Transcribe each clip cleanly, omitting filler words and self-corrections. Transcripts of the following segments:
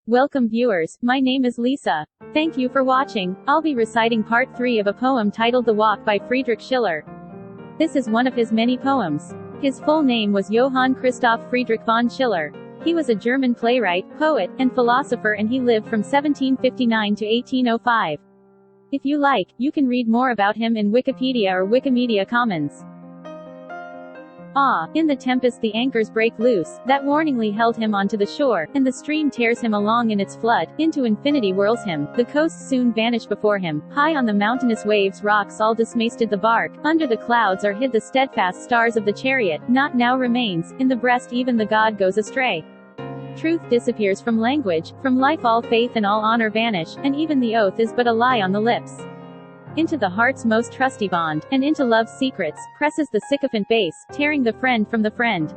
Welcome viewers, my name is Lisa. Thank you for watching. I'll be reciting part 3 of a poem titled The Walk by Friedrich Schiller. This is one of his many poems. His full name was Johann Christoph Friedrich von Schiller. He was a German playwright, poet, and philosopher, and he lived from 1759 to 1805. If you like, you can read more about him in Wikipedia or Wikimedia Commons. In the tempest the anchors break loose, that warningly held him onto the shore, and the stream tears him along in its flood, into infinity whirls him, the coasts soon vanish before him, high on the mountainous waves rocks all dismasted the bark, under the clouds are hid the steadfast stars of the chariot, naught now remains, in the breast even the god goes astray. Truth disappears from language, from life all faith and all honor vanish, and even the oath is but a lie on the lips. Into the heart's most trusty bond, and into love's secrets, presses the sycophant base, tearing the friend from the friend.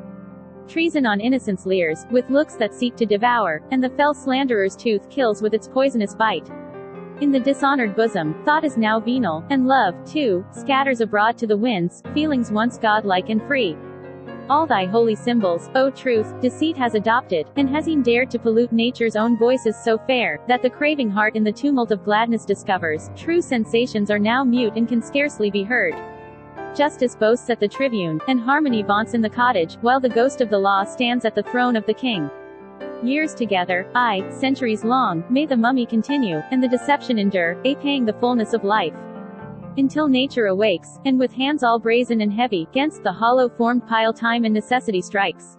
Treason on innocence leers, with looks that seek to devour, and the fell slanderer's tooth kills with its poisonous bite. In the dishonored bosom, thought is now venal, and love, too, scatters abroad to the winds, feelings once godlike and free. All thy holy symbols, O truth, deceit has adopted, and has e'en dared to pollute nature's own voices so fair, that the craving heart in the tumult of gladness discovers, true sensations are now mute and can scarcely be heard. Justice boasts at the tribune, and harmony vaunts in the cottage, while the ghost of the law stands at the throne of the king. Years together, aye, centuries long, may the mummy continue, and the deception endure, paying the fullness of life. Until nature awakes, and with hands all brazen and heavy, 'gainst the hollow-formed pile time and necessity strikes.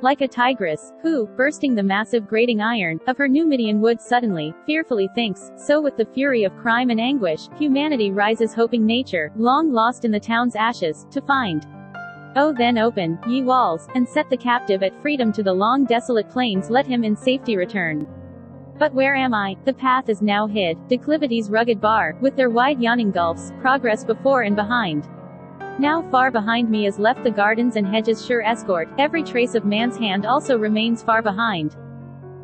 Like a tigress, who, bursting the massive grating iron, of her Numidian wood suddenly, fearfully thinks, so with the fury of crime and anguish, humanity rises hoping nature, long lost in the town's ashes, to find. Oh then open, ye walls, and set the captive at freedom to the long desolate plains, let him in safety return. But where am I? The path is now hid, declivity's rugged bar, with their wide yawning gulfs, progress before and behind. Now far behind me is left the gardens and hedges' sure escort, every trace of man's hand also remains far behind.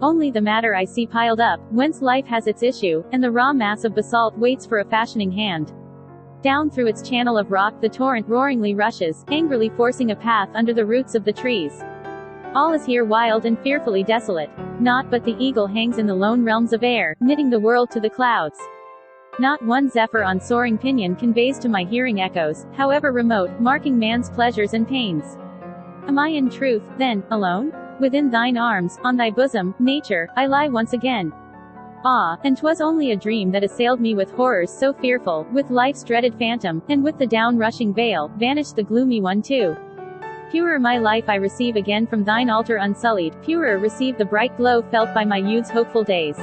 Only the matter I see piled up, whence life has its issue, and the raw mass of basalt waits for a fashioning hand. Down through its channel of rock the torrent roaringly rushes, angrily forcing a path under the roots of the trees. All is here wild and fearfully desolate. Naught but the eagle hangs in the lone realms of air, knitting the world to the clouds. Not one zephyr on soaring pinion conveys to my hearing echoes, however remote, marking man's pleasures and pains. Am I in truth, then, alone? Within thine arms, on thy bosom, nature, I lie once again. And 'twas only a dream that assailed me with horrors so fearful, with life's dreaded phantom, and with the down-rushing veil, vanished the gloomy one too. Purer my life I receive again from thine altar unsullied, purer receive the bright glow felt by my youth's hopeful days.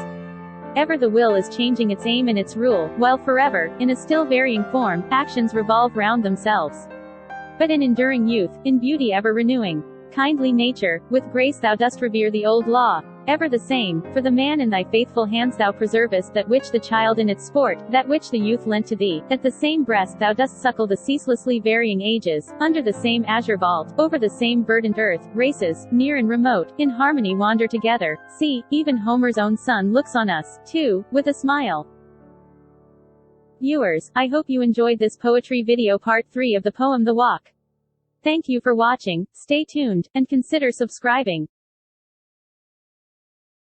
Ever the will is changing its aim and its rule, while forever, in a still varying form, actions revolve round themselves. But in enduring youth, in beauty ever renewing, kindly nature, with grace thou dost revere the old law, ever the same, for the man in thy faithful hands thou preservest that which the child in its sport, that which the youth lent to thee, at the same breast thou dost suckle the ceaselessly varying ages, under the same azure vault, over the same verdant earth, races, near and remote, in harmony wander together. See, even Homer's own son looks on us, too, with a smile. Viewers, I hope you enjoyed this poetry video part 3 of the poem The Walk. Thank you for watching, stay tuned, and consider subscribing.